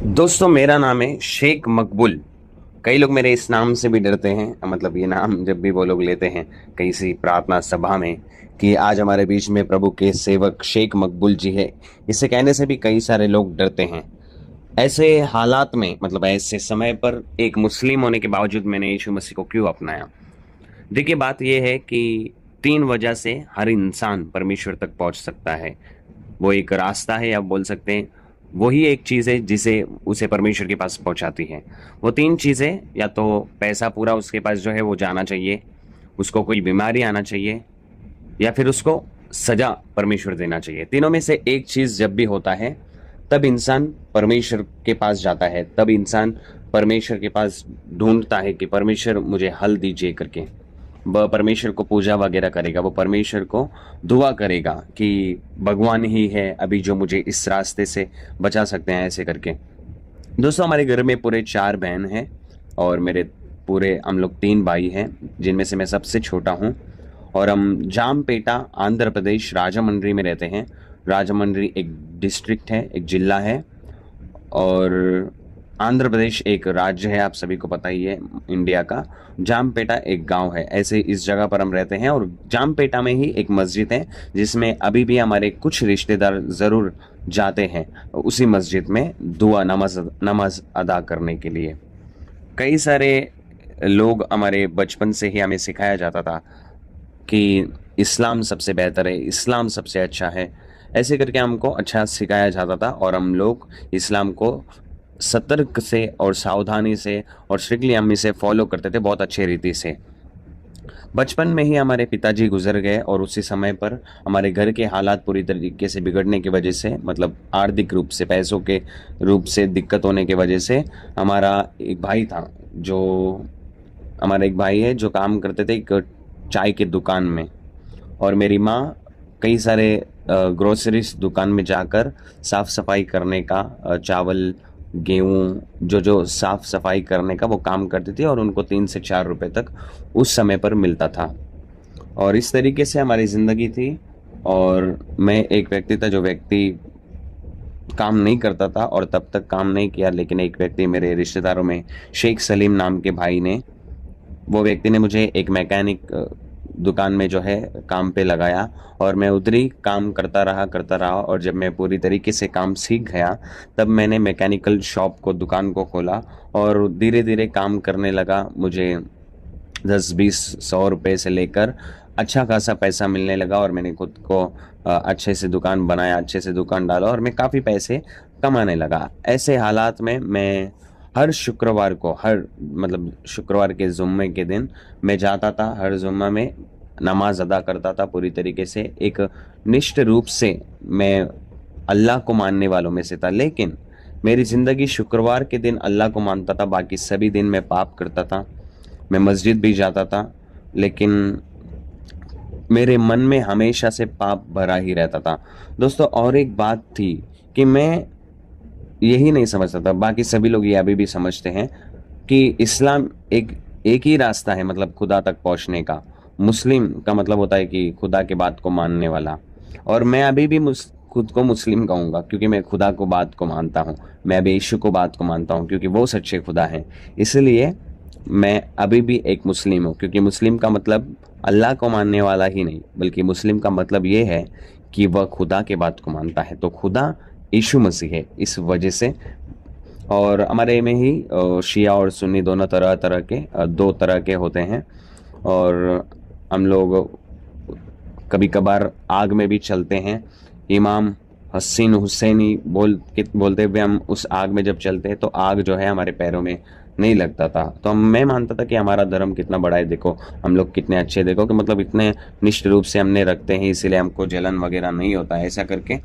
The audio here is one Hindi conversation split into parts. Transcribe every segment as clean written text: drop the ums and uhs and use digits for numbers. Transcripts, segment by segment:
दोस्तों, मेरा नाम है शेख मकबूल। कई लोग मेरे इस नाम से भी डरते हैं, मतलब ये नाम जब भी वो लोग लेते हैं किसी प्रार्थना सभा में कि आज हमारे बीच में प्रभु के सेवक शेख मकबूल जी है, इसे कहने से भी कई सारे लोग डरते हैं। ऐसे हालात में, मतलब ऐसे समय पर एक मुस्लिम होने के बावजूद मैंने यीशु मसीह को क्यों अपनाया? देखिए, बात यह है कि 3 वजह से हर इंसान परमेश्वर तक पहुंच सकता है। वो एक रास्ता है, आप बोल सकते हैं। वही एक चीज़ है जिसे उसे परमेश्वर के पास पहुंचाती है। वो 3 चीज़ें, या तो पैसा पूरा उसके पास जो है वो जाना चाहिए, उसको कोई बीमारी आना चाहिए, या फिर उसको सजा परमेश्वर देना चाहिए। तीनों में से एक चीज़ जब भी होता है, तब इंसान परमेश्वर के पास जाता है, तब इंसान परमेश्वर के पास ढूंढता है कि परमेश्वर मुझे हल दीजिए करके। वह परमेश्वर को पूजा वगैरह करेगा, वो परमेश्वर को दुआ करेगा कि भगवान ही है अभी जो मुझे इस रास्ते से बचा सकते हैं, ऐसे करके। दोस्तों, हमारे घर में पूरे 4 बहन हैं और मेरे पूरे हम लोग 3 भाई हैं, जिनमें से मैं सबसे छोटा हूँ। और हम जामपेटा, आंध्र प्रदेश, राजामंड्री में रहते हैं। राजामंड्री एक डिस्ट्रिक्ट है, एक जिला है। और आंध्र प्रदेश एक राज्य है, आप सभी को पता ही है, इंडिया का। जामपेटा एक गांव है। ऐसे इस जगह पर हम रहते हैं और जामपेटा में ही एक मस्जिद है, जिसमें अभी भी हमारे कुछ रिश्तेदार ज़रूर जाते हैं उसी मस्जिद में दुआ नमाज अदा करने के लिए। कई सारे लोग, हमारे बचपन से ही हमें सिखाया जाता था कि इस्लाम सबसे बेहतर है, इस्लाम सबसे अच्छा है, ऐसे करके हमको अच्छा सिखाया जाता था। और हम लोग इस्लाम को सतर्क से और सावधानी से और स्ट्रिक्टली हम इसे फॉलो करते थे, बहुत अच्छे रीति से। बचपन में ही हमारे पिताजी गुजर गए और उसी समय पर हमारे घर के हालात पूरी तरीके से बिगड़ने की वजह से, मतलब आर्थिक रूप से, पैसों के रूप से दिक्कत होने की वजह से, हमारा एक भाई था जो हमारा एक भाई है जो काम करते थे एक चाय की दुकान में। और मेरी माँ कई सारे ग्रोसरीज दुकान में जाकर साफ सफाई करने का, चावल, गेहूँ, जो जो साफ सफाई करने का वो काम करती थी, और उनको 3 से 4 रुपए तक उस समय पर मिलता था। और इस तरीके से हमारी ज़िंदगी थी। और मैं एक व्यक्ति था जो व्यक्ति काम नहीं करता था और तब तक काम नहीं किया, लेकिन एक व्यक्ति मेरे रिश्तेदारों में, शेख सलीम नाम के भाई ने, वो व्यक्ति ने मुझे एक मैकेनिक दुकान में जो है काम पे लगाया। और मैं उधर ही काम करता रहा और जब मैं पूरी तरीके से काम सीख गया, तब मैंने मैकेनिकल शॉप को, दुकान को खोला और धीरे धीरे काम करने लगा। मुझे 10, 20, 100 रुपये से लेकर अच्छा खासा पैसा मिलने लगा और मैंने खुद को अच्छे से दुकान बनाया, अच्छे से दुकान डाला और मैं काफ़ी पैसे कमाने लगा। ऐसे हालात में मैं हर शुक्रवार को, हर मतलब शुक्रवार के जुम्मे के दिन मैं जाता था, हर जुम्मा में नमाज अदा करता था पूरी तरीके से। एक निष्ठ रूप से मैं अल्लाह को मानने वालों में से था, लेकिन मेरी ज़िंदगी शुक्रवार के दिन अल्लाह को मानता था, बाकी सभी दिन मैं पाप करता था। मैं मस्जिद भी जाता था, लेकिन मेरे मन में हमेशा से पाप भरा ही रहता था। दोस्तों, और एक बात थी कि मैं यही नहीं समझता था, बाकी सभी लोग ये अभी भी समझते हैं कि इस्लाम एक एक ही रास्ता है, मतलब खुदा तक पहुंचने का। मुस्लिम का मतलब होता है कि खुदा के बात को मानने वाला। और मैं अभी भी खुद को मुस्लिम कहूँगा, क्योंकि मैं खुदा को बात को मानता हूँ। मैं अभी यीशु को बात को मानता हूँ, क्योंकि वो सच्चे खुदा हैं। इसलिए मैं अभी भी एक मुस्लिम हूँ, क्योंकि मुस्लिम का मतलब अल्लाह को मानने वाला ही नहीं, बल्कि मुस्लिम का मतलब ये है कि वह खुदा के बात को मानता है। तो खुदा यीशु मसीह है, इस वजह से। और हमारे में ही शिया और सुन्नी दोनों तरह तरह के, 2 तरह के होते हैं। और हम लोग कभी कभार आग में भी चलते हैं। इमाम हसन हुसैनी बोलते हुए हम उस आग में जब चलते हैं तो आग जो है हमारे पैरों में नहीं लगता था। तो मैं मानता था कि हमारा धर्म कितना बड़ा है, देखो हम लोग कितने अच्छे, देखो कि मतलब इतने निष्ठ रूप से हमने रखते हैं, इसीलिए हमको जलन वगैरह नहीं होता है, ऐसा करके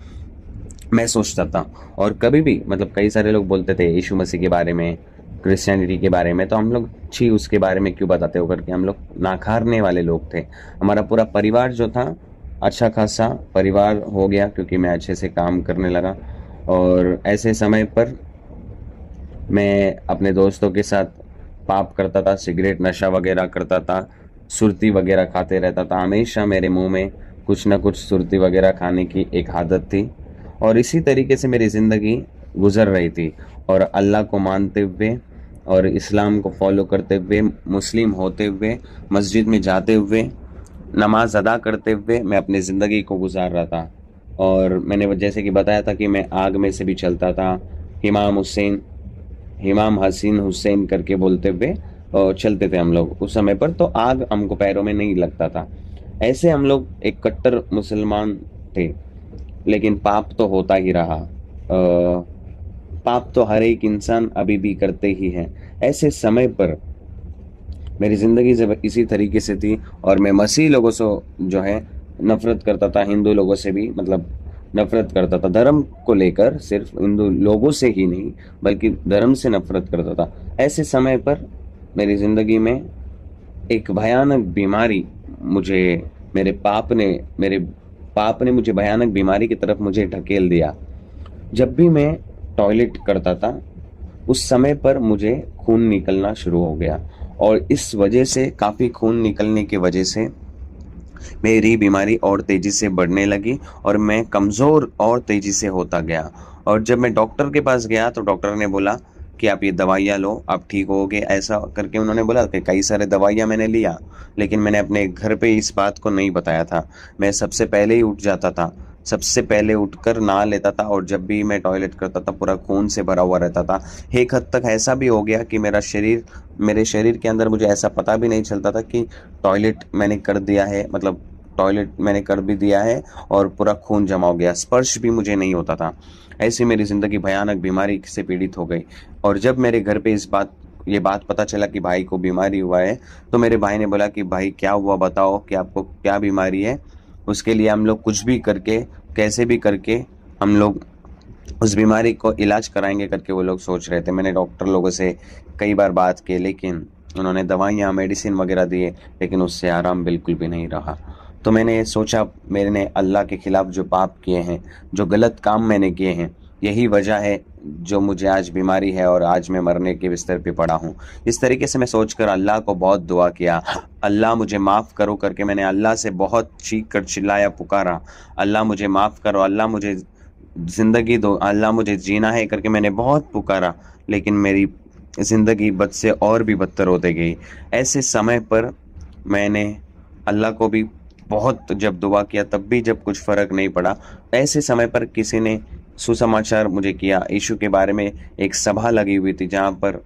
मैं सोचता था। और कभी भी, मतलब कई सारे लोग बोलते थे यीशु मसीह के बारे में, क्रिश्चियनिटी के बारे में, तो हम लोग छी उसके बारे में क्यों बताते हो करके हम लोग नाकारने वाले लोग थे। हमारा पूरा परिवार जो था, अच्छा खासा परिवार हो गया क्योंकि मैं अच्छे से काम करने लगा। और ऐसे समय पर मैं अपने दोस्तों के साथ पाप करता था, सिगरेट नशा वगैरह करता था, सुरती वगैरह खाते रहता था। हमेशा मेरे मुंह में कुछ ना कुछ सुरती वगैरह खाने की एक आदत थी और इसी तरीके से मेरी ज़िंदगी गुजर रही थी। और अल्लाह को मानते हुए और इस्लाम को फॉलो करते हुए, मुस्लिम होते हुए, मस्जिद में जाते हुए, नमाज अदा करते हुए मैं अपनी ज़िंदगी को गुजार रहा था। और मैंने जैसे कि बताया था कि मैं आग में से भी चलता था। इमाम हसीन हुसैन करके बोलते हुए चलते थे हम लोग उस समय पर। तो आग हमको पैरों में नहीं लगता था। ऐसे हम लोग एक कट्टर मुसलमान थे। लेकिन पाप तो होता ही रहा। पाप तो हर एक इंसान अभी भी करते ही है। ऐसे समय पर मेरी ज़िंदगी जब इसी तरीके से थी और मैं मसीह लोगों से जो है नफ़रत करता था, हिंदू लोगों से भी मतलब नफ़रत करता था। धर्म को लेकर सिर्फ हिंदू लोगों से ही नहीं बल्कि धर्म से नफ़रत करता था। ऐसे समय पर मेरी ज़िंदगी में एक भयानक बीमारी मुझे मेरे पाप ने मुझे भयानक बीमारी की तरफ मुझे ढकेल दिया। जब भी मैं टॉयलेट करता था उस समय पर मुझे खून निकलना शुरू हो गया और इस वजह से काफ़ी खून निकलने की वजह से मेरी बीमारी और तेज़ी से बढ़ने लगी और मैं कमज़ोर और तेज़ी से होता गया। और जब मैं डॉक्टर के पास गया तो डॉक्टर ने बोला कि आप ये दवाइयाँ लो, आप ठीक होगे। ऐसा करके उन्होंने बोला कि कई सारे दवाइयाँ मैंने लिया, लेकिन मैंने अपने घर पे इस बात को नहीं बताया था। मैं सबसे पहले ही उठ जाता था, सबसे पहले उठकर नहा लेता था और जब भी मैं टॉयलेट करता था पूरा खून से भरा हुआ रहता था। एक हद तक ऐसा भी हो गया कि मेरे शरीर के अंदर मुझे ऐसा पता भी नहीं चलता था कि टॉयलेट मैंने कर दिया है, मतलब टॉयलेट मैंने कर भी दिया है और पूरा खून जमा हो गया। स्पर्श भी मुझे नहीं होता था। ऐसी मेरी ज़िंदगी भयानक बीमारी से पीड़ित हो गई। और जब मेरे घर पे ये बात पता चला कि भाई को बीमारी हुआ है, तो मेरे भाई ने बोला कि भाई क्या हुआ, बताओ कि आपको क्या बीमारी है। उसके लिए हम लोग कुछ भी करके, कैसे भी करके हम लोग उस बीमारी को इलाज कराएंगे करके वो लोग सोच रहे थे। मैंने डॉक्टर लोगों से कई बार बात की, लेकिन उन्होंने दवाइयाँ मेडिसिन वगैरह दिए, लेकिन उससे आराम बिल्कुल भी नहीं रहा। तो मैंने सोचा मैंने अल्लाह के खिलाफ जो पाप किए हैं, जो गलत काम मैंने किए हैं, यही वजह है जो मुझे आज बीमारी है और आज मैं मरने के बिस्तर पे पड़ा हूँ। इस तरीके से मैं सोचकर अल्लाह को बहुत दुआ किया, अल्लाह मुझे माफ़ करो करके मैंने अल्लाह से बहुत चीख कर चिल्लाया, पुकारा, अल्लाह मुझे माफ़ करो, अल्लाह मुझे ज़िंदगी दो, अल्लाह मुझे जीना है करके मैंने बहुत पुकारा। लेकिन मेरी ज़िंदगी बद से और भी बदतर होते गई। ऐसे समय पर मैंने अल्लाह को भी बहुत जब दुआ किया तब भी जब कुछ फ़र्क नहीं पड़ा। ऐसे समय पर किसी ने सुसमाचार मुझे किया। यीशु के बारे में एक सभा लगी हुई थी जहाँ पर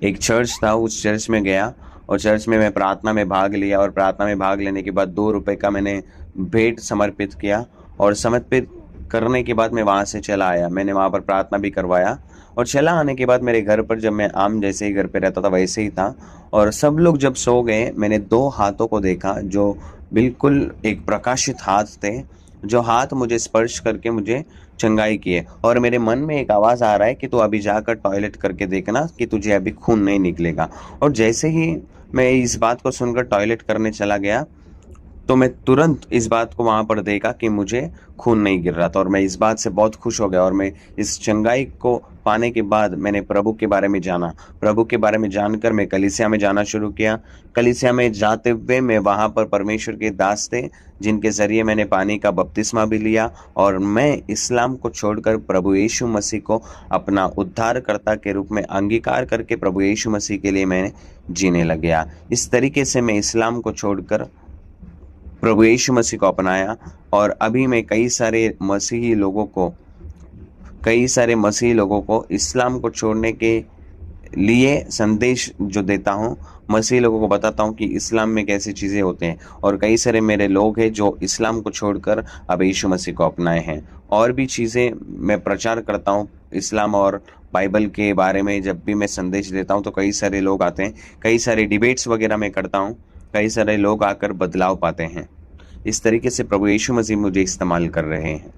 एक चर्च था। उस चर्च में गया और चर्च में मैं प्रार्थना में भाग लिया और प्रार्थना में भाग लेने के बाद 2 रुपए का मैंने भेंट समर्पित किया और समर्पित करने के बाद मैं वहाँ से चला आया। मैंने वहाँ पर प्रार्थना भी करवाया और चला आने के बाद मेरे घर पर जब मैं आम जैसे ही घर पे रहता था वैसे ही था और सब लोग जब सो गए, मैंने 2 हाथों को देखा जो बिल्कुल एक प्रकाशित हाथ थे, जो हाथ मुझे स्पर्श करके मुझे चंगाई किए। और मेरे मन में एक आवाज़ आ रहा है कि तू अभी जाकर टॉयलेट करके देखना कि तुझे अभी खून नहीं निकलेगा। और जैसे ही मैं इस बात को सुनकर टॉयलेट करने चला गया तो मैं तुरंत इस बात को वहाँ पर देखा कि मुझे खून नहीं गिर रहा था और मैं इस बात से बहुत खुश हो गया। और मैं इस चंगाई को पाने के बाद मैंने प्रभु के बारे में जाना। प्रभु के बारे में जानकर मैं कलीसिया में जाना शुरू किया। कलीसिया में जाते हुए मैं वहाँ पर परमेश्वर के दास थे जिनके ज़रिए मैंने पानी का बपतिस्मा भी लिया और मैं इस्लाम को छोड़कर प्रभु यीशु मसीह को अपना उद्धारकर्ता के रूप में अंगीकार करके प्रभु यीशु मसीह के लिए मैं जीने लग गया। इस तरीके से मैं इस्लाम को छोड़कर प्रभु यीशु मसीह को अपनाया और अभी मैं कई सारे मसीही लोगों को इस्लाम को छोड़ने के लिए संदेश जो देता हूँ, मसीही लोगों को बताता हूँ कि इस्लाम में कैसी चीज़ें होते हैं। और कई सारे मेरे लोग हैं जो इस्लाम को छोड़कर अब यीशु मसीह को अपनाए हैं। और भी चीज़ें मैं प्रचार करता हूँ इस्लाम और बाइबल के बारे में। जब भी मैं संदेश देता हूँ तो कई सारे लोग आते हैं, कई सारे डिबेट्स वगैरह मैं करता हूँ, कई सारे लोग आकर बदलाव पाते हैं। इस तरीके से प्रभु यीशु मसीह मुझे इस्तेमाल कर रहे हैं।